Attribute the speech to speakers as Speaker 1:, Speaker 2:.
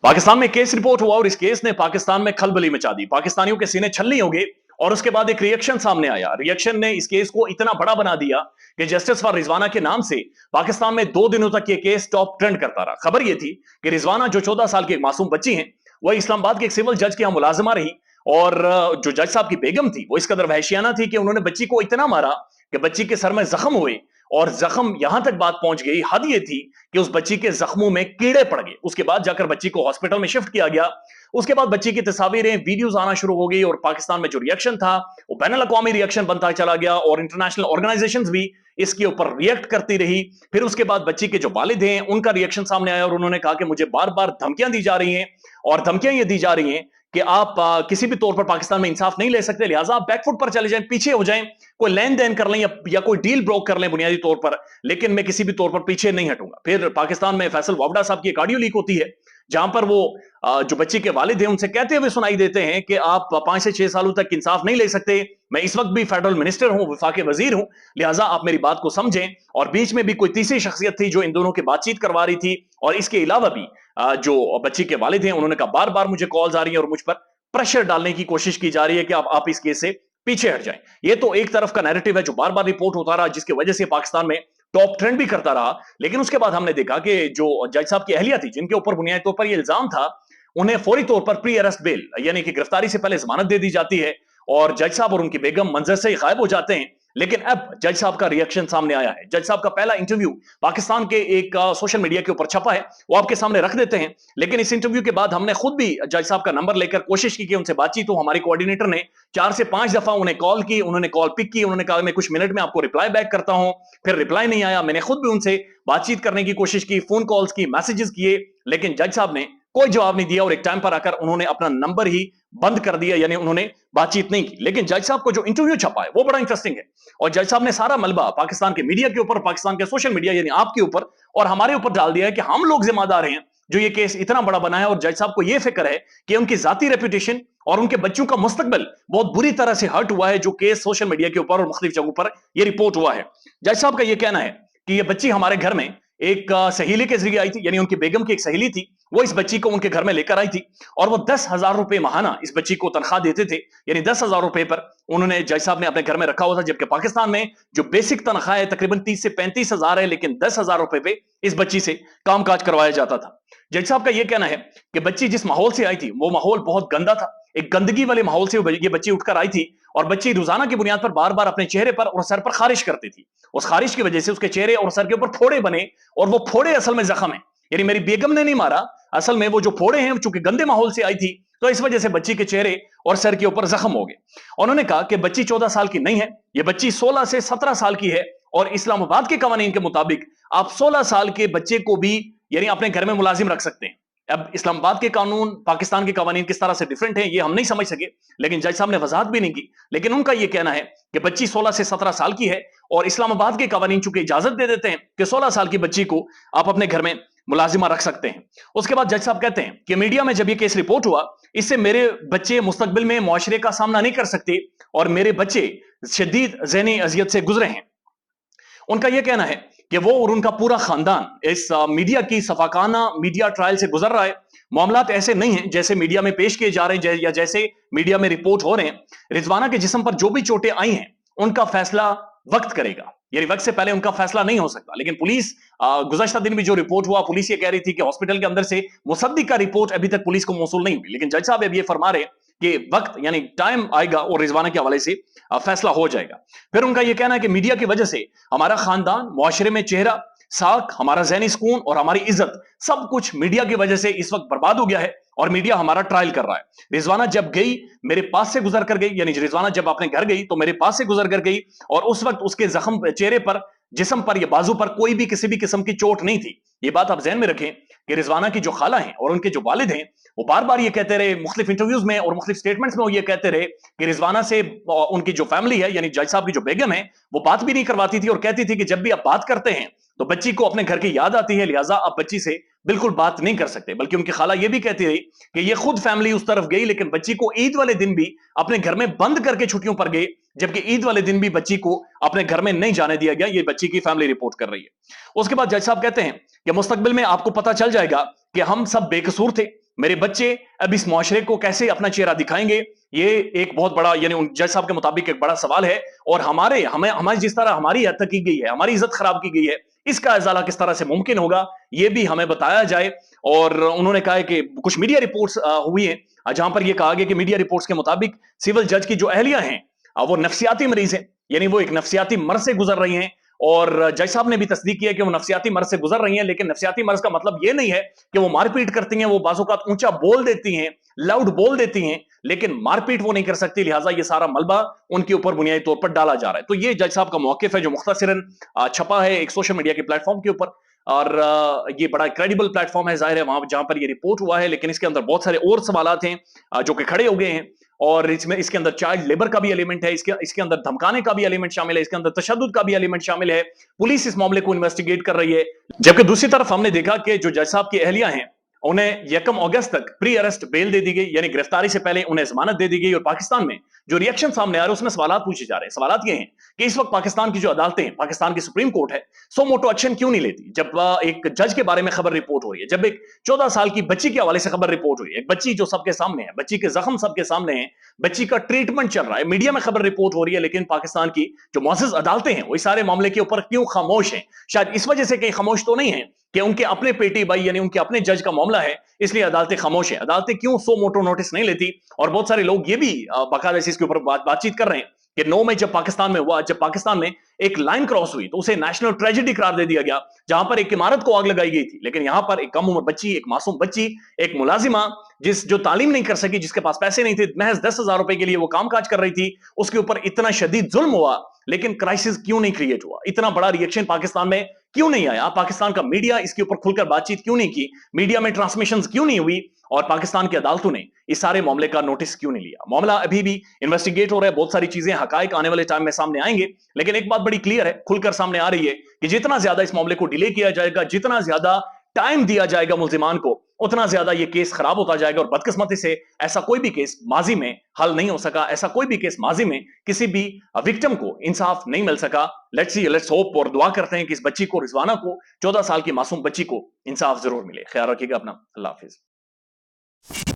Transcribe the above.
Speaker 1: पाकिस्तान में case report हुआ और इस केस ने पाकिस्तान में खलबली मचा दी। पाकिस्तानियों के सीने छलनी हो गए और उसके बाद एक रिएक्शन सामने आया। रिएक्शन ने इस केस को इतना बड़ा बना दिया कि जस्टिस फॉर रिजवाना के नाम से पाकिस्तान में 2 दिनों तक ये केस टॉप ट्रेंड करता रहा। खबर ये थी कि रिजवाना जो 14 साल की एक मासूम बच्ची हैं, वह इस्लामाबाद के एक सिविल जज के यहाँ मुलाजिमा रही और जो जज साहब की बेगम थी वो इस कदर वहशियाना थी कि उन्होंने बच्ची को इतना मारा कि बच्ची के सर में जख्म हुए और जख्म यहां तक बात पहुंच गई, हद ये थी कि उस बच्ची के जख्मों में कीड़े पड़ गए। उसके बाद जाकर बच्ची को हॉस्पिटल में शिफ्ट किया गया। उसके बाद बच्ची की तस्वीरें, वीडियोस आना शुरू हो गई और पाकिस्तान में जो रिएक्शन था वो बैनुल अक़वामी रिएक्शन बनता चला गया और इंटरनेशनल ऑर्गेनाइजेशंस भी इसके ऊपर रिएक्ट करती रही। फिर उसके बाद बच्ची के जो वालिद हैं उनका रिएक्शन सामने आया और उन्होंने कहा कि मुझे बार बार धमकियां दी जा रही हैं और धमकियां ये दी जा रही हैं कि आप किसी भी तौर पर पाकिस्तान में इंसाफ नहीं ले सकते, लिहाजा आप बैकफुट पर चले जाएं, पीछे हो जाएं, कोई लेन देन कर लें या कोई डील ब्रोक कर लें बुनियादी तौर पर, लेकिन मैं किसी भी तौर पर पीछे नहीं हटूंगा। फिर पाकिस्तान में फैसल वावड़ा साहब की एक ऑडियो लीक होती है जहां पर वो जो बच्ची के वालिद हैं उनसे कहते हुए सुनाई देते हैं कि आप 5 से 6 सालों तक इंसाफ नहीं ले सकते, मैं इस वक्त भी फेडरल मिनिस्टर हूं, वफाकी वजीर हूं, लिहाजा आप मेरी बात को समझें। और बीच में भी कोई तीसरी शख्सियत थी जो इन दोनों की बातचीत करवा रही थी और इसके अलावा भी जो बच्ची के वालिद हैं उन्होंने कहा बार बार मुझे कॉल्स आ रही हैं और मुझ पर प्रेशर डालने की कोशिश की जा रही है कि आप इस केस से पीछे हट जाएं। ये तो एक तरफ का नैरेटिव है जो बार बार रिपोर्ट होता रहा, जिसकी वजह से पाकिस्तान में टॉप ट्रेंड भी करता रहा। लेकिन उसके बाद हमने देखा कि जो जज साहब की अहलिया थी जिनके ऊपर बुनियादी तौर पर यह इल्जाम था, उन्हें फौरी तौर पर प्री अरेस्ट बेल यानी कि गिरफ्तारी से पहले जमानत दे दी जाती है और जज साहब और उनकी बेगम मंजर से ही गायब हो जाते हैं। लेकिन अब जज साहब का रिएक्शन सामने आया है। जज साहब का पहला इंटरव्यू पाकिस्तान के एक सोशल मीडिया के ऊपर छपा है, वो आपके सामने रख देते हैं। लेकिन इस इंटरव्यू के बाद हमने खुद भी जज साहब का नंबर लेकर कोशिश की कि उनसे बातचीत हो। हमारी कोऑर्डिनेटर ने 4 से 5 दफा उन्हें कॉल की, उन्होंने कॉल पिक की, उन्होंने कहा मैं कुछ मिनट में आपको रिप्लाई बैक करता हूं। फिर रिप्लाई नहीं आया, मैंने खुद भी उनसे बातचीत करने की कोशिश की, फोन कॉल्स की, मैसेजेस किए, लेकिन जज साहब ने कोई जवाब नहीं दिया और एक टाइम पर आकर उन्होंने अपना नंबर ही बंद कर दिया, यानी उन्होंने बातचीत नहीं की। लेकिन जज साहब को जो इंटरव्यू छपा है वो बड़ा इंटरेस्टिंग है और जज साहब ने सारा मलबा पाकिस्तान के मीडिया के ऊपर, पाकिस्तान के सोशल मीडिया यानी आपके ऊपर और हमारे ऊपर डाल दिया है कि हम लोग जिम्मेदार हैं जो ये केस इतना बड़ा बना है। और जज साहब को यह फिक्र है कि उनकी जाती रेपुटेशन और उनके बच्चों का मुस्तकबिल बहुत बुरी तरह से हर्ट हुआ है जो केस सोशल मीडिया के ऊपर और मुख्तलिफ जगहों पर यह रिपोर्ट हुआ है। जज साहब का यह कहना है कि यह बच्ची हमारे घर में एक सहेली के जरिए आई थी, यानी उनकी बेगम की एक सहेली थी, वो इस बच्ची को उनके घर में लेकर आई थी और वो 10,000 रुपए माहाना इस बच्ची को तनख्वाह देते थे, यानी 10,000 रुपए पर उन्होंने जज साहब ने अपने घर में रखा हुआ था। जबकि पाकिस्तान में जो बेसिक तनख्वाह है तकरीबन 30 से 35,000 है, लेकिन 10,000 रुपए पे इस बच्ची से कामकाज करवाया जाता था। जज साहब का यह कहना है कि बच्ची जिस माहौल से आई थी वो माहौल बहुत गंदा था, एक गंदगी वाले माहौल से ये बच्ची उठकर आई थी और बच्ची रोजाना की बुनियाद पर बार बार अपने चेहरे पर और सर पर खारिश करती थी। उस खारिश की वजह से उसके चेहरे और सर के ऊपर फोड़े बने और वो फोड़े असल में जख्म है, यानी मेरी बेगम ने नहीं मारा, असल में वो जो फोड़े हैं चूंकि गंदे माहौल से आई थी तो इस वजह से बच्ची के चेहरे और सर के ऊपर जख्म हो गए। उन्होंने कहा कि बच्ची 14 साल की नहीं है, ये बच्ची 16 से 17 साल की है और इस्लामाबाद के कानून के मुताबिक आप 16 साल के बच्चे को भी यानी अपने घर में मुलाजिम रख सकते हैं। अब इस्लामाबाद के कानून पाकिस्तान के कानून किस तरह से डिफरेंट हैं ये हम नहीं समझ सके, लेकिन जज साहब ने वजाहत भी नहीं की। लेकिन उनका यह कहना है कि बच्ची 16 से 17 साल की है और इस्लामाबाद के कानून चूंकि इजाजत दे देते हैं कि 16 साल की बच्ची को आप अपने घर में मुलाजिमा रख सकते हैं। उसके बाद जज साहब कहते हैं कि मीडिया में जब यह केस रिपोर्ट हुआ, इससे मेरे बच्चे मुस्तकबिल में मुआशरे का सामना नहीं कर सकते और मेरे बच्चे शदीद ज़हनी अजियत से गुजरे हैं। उनका यह कहना है कि वो और उनका पूरा खानदान इस मीडिया की सफाकाना मीडिया ट्रायल से गुजर रहा है। मामलात ऐसे नहीं हैं जैसे मीडिया में पेश किए जा रहे हैं या जैसे मीडिया में रिपोर्ट हो रहे हैं। रिजवाना के जिस्म पर जो भी चोटें आई हैं उनका फैसला वक्त करेगा, यानी वक्त से पहले उनका फैसला नहीं हो सकता। लेकिन पुलिस गुज़श्ता दिन भी जो रिपोर्ट हुआ, पुलिस ये कह रही थी कि हॉस्पिटल के अंदर से मुसद्दिक का रिपोर्ट अभी तक पुलिस को मौसूल नहीं हुई। लेकिन जज साहब अब ये फरमा रहे कि वक्त यानी टाइम आएगा और रिजवाना के हवाले से फैसला हो जाएगा। फिर उनका यह कहना है कि मीडिया की वजह से हमारा खानदान, मुआशरे में चेहरा, साख, हमारा ज़हनी सुकून और हमारी इज्जत सब कुछ मीडिया की वजह से इस वक्त बर्बाद हो गया है और मीडिया हमारा ट्रायल कर रहा है। रिजवाना जब गई मेरे पास से गुजर कर गई, यानी रिजवाना जब अपने घर गई तो मेरे पास से गुजर कर गई और उस वक्त उसके जख्म चेहरे पर, जिस्म पर या बाजू पर कोई भी किसी भी किस्म की चोट नहीं थी। ये बात आप ज़हन में रखें कि रिजवाना की जो खाला हैं और उनके जो वालिद हैं वो बार बार ये कहते रहे मुख्तलिफ इंटरव्यूज में और मुख्तलिफ स्टेटमेंट्स में, वो ये कहते रहे कि रिजवाना से उनकी जो फैमिली है यानी जज साहब की जो बेगम है वो बात भी नहीं करवाती थी और कहती थी कि जब भी आप बात करते हैं तो बच्ची को अपने घर की याद आती है, लिहाजा आप बच्ची से बिल्कुल बात नहीं कर सकते। बल्कि उनकी खाला ये भी कहती रही कि ये खुद फैमिली उस तरफ गई लेकिन बच्ची को ईद वाले दिन भी अपने घर में बंद करके छुट्टियों पर गए, जबकि ईद वाले दिन भी बच्ची को अपने घर में नहीं जाने दिया गया। ये बच्ची की फैमिली रिपोर्ट कर रही है। उसके बाद जज साहब कहते हैं कि मुस्तकबिल में आपको पता चल जाएगा कि हम सब बेकसूर थे, میرے بچے اب اس معاشرے کو کیسے اپنا چہرہ دکھائیں گے؟ یہ ایک بہت بڑا، یعنی ان جج صاحب کے مطابق ایک بڑا سوال ہے، اور ہمیں جس طرح ہماری حد تک کی گئی ہے، ہماری عزت خراب کی گئی ہے، اس کا ازالہ کس طرح سے ممکن ہوگا، یہ بھی ہمیں بتایا جائے۔ اور انہوں نے کہا ہے کہ کچھ میڈیا رپورٹس ہوئی ہیں جہاں پر یہ کہا گیا کہ میڈیا رپورٹس کے مطابق سول جج کی جو اہلیہ ہیں وہ نفسیاتی مریض ہیں، یعنی وہ ایک نفسیاتی مرض سے گزر رہی ہیں، اور جج صاحب نے بھی تصدیق کیا کہ وہ نفسیاتی مرض سے گزر رہی ہیں، لیکن نفسیاتی مرض کا مطلب یہ نہیں ہے کہ وہ مار پیٹ کرتی ہیں، وہ بعض اوقات اونچا بول دیتی ہیں، لاؤڈ بول دیتی ہیں، لیکن مار پیٹ وہ نہیں کر سکتی، لہٰذا یہ سارا ملبہ ان کے اوپر بنیادی طور پر ڈالا جا رہا ہے۔ تو یہ جج صاحب کا موقف ہے جو مختصراً چھپا ہے ایک سوشل میڈیا کے پلیٹ فارم کے اوپر، اور یہ بڑا کریڈیبل پلیٹ فارم ہے، ظاہر ہے وہاں جہاں پر یہ رپورٹ ہوا ہے، لیکن اس کے اندر بہت سارے اور سوالات ہیں جو کہ کھڑے ہو گئے ہیں، اور اس کے اندر چائلڈ لیبر کا بھی ایلیمنٹ ہے، اس کے اندر دھمکانے کا بھی ایلیمنٹ شامل ہے، اس کے اندر تشدد کا بھی ایلیمنٹ شامل ہے، پولیس اس معاملے کو انویسٹیگیٹ کر رہی ہے۔ جبکہ دوسری طرف ہم نے دیکھا کہ جو جج صاحب کی اہلیہ ہیں انہیں 1 اگست تک پری ارسٹ بیل دے دی گئی، یعنی گرفتاری سے پہلے انہیں ضمانت دے دی گئی، اور پاکستان میں جو ریئیکشن سامنے آ رہے ہیں اس میں سوالات پوچھے جا رہے ہیں۔ سوالات یہ ہیں کہ اس وقت پاکستان کی جو عدالتیں ہیں، پاکستان کی سپریم کورٹ ہے، سو موٹو ایکشن کیوں نہیں لیتی جب ایک جج کے بارے میں خبر رپورٹ ہو رہی ہے، جب ایک 14 سال کی بچی کے حوالے سے خبر رپورٹ ہوئی ہے، ایک بچی جو سب کے سامنے ہے، بچی کے زخم سب کے سامنے ہیں، بچی کا ٹریٹمنٹ چل رہا ہے، میڈیا میں خبر رپورٹ ہو رہی ہے، لیکن پاکستان کی جو معزز عدالتیں ہیں وہ اس سارے معاملے کے اوپر کیوں خاموش ہیں؟ شاید اس وجہ سے کہ خاموش تو نہیں ہیں کہ ان کے اپنے پیٹی بھائی، یعنی ان کے اپنے جج کا معاملہ ہے، اس لیے عدالتیں خاموش ہیں۔ عدالتیں کیوں سو موٹو نوٹس نہیں لیتی؟ اور بہت سارے لوگ یہ بھی باقاعدہ اس کے اوپر بات چیت کر رہے ہیں کہ 9 میں جب پاکستان میں ہوا، جب پاکستان میں ایک لائن کراس ہوئی تو اسے نیشنل ٹریجڈی قرار دے دیا گیا، جہاں پر ایک عمارت کو آگ لگائی گئی تھی، لیکن یہاں پر ایک کم عمر بچی، ایک معصوم بچی، ایک ملازمہ جو تعلیم نہیں کر سکی، جس کے پاس پیسے نہیں تھے، محض 10,000 روپے کے لیے وہ کام کاج کر رہی تھی، اس کے اوپر اتنا شدید ظلم ہوا، لیکن کرائسس کیوں نہیں کریٹ ہوا؟ اتنا بڑا ریئیکشن پاکستان میں کیوں نہیں آیا؟ پاکستان کا میڈیا اس کے اوپر کھل کر بات چیت کیوں نہیں کی؟ میڈیا میں ٹرانسمیشنز کیوں نہیں ہوئی؟ اور پاکستان کی عدالتوں نے اس سارے معاملے کا نوٹس کیوں نہیں لیا؟ معاملہ ابھی بھی انویسٹیگیٹ ہو رہا ہے، بہت ساری چیزیں، حقائق آنے والے ٹائم میں سامنے آئیں گے، لیکن ایک بات بڑی کلیئر ہے، کھل کر سامنے آ رہی ہے کہ جتنا زیادہ اس معاملے کو ڈیلے کیا جائے گا، جتنا زیادہ ٹائم دیا جائے گا ملزمان کو، اتنا زیادہ یہ کیس خراب ہوتا جائے گا، اور بدقسمتی سے ایسا کوئی بھی کیس ماضی میں حل نہیں ہو سکا، ایسا کوئی بھی کیس ماضی میں کسی بھی وکٹم کو انصاف نہیں مل سکا۔ لیٹس ہوپ اور دعا کرتے ہیں کہ اس بچی کو، رضوانہ کو، 14 سال کی معصوم بچی کو انصاف ضرور ملے۔ خیال رکھیے گا اپنا، اللہ حافظ۔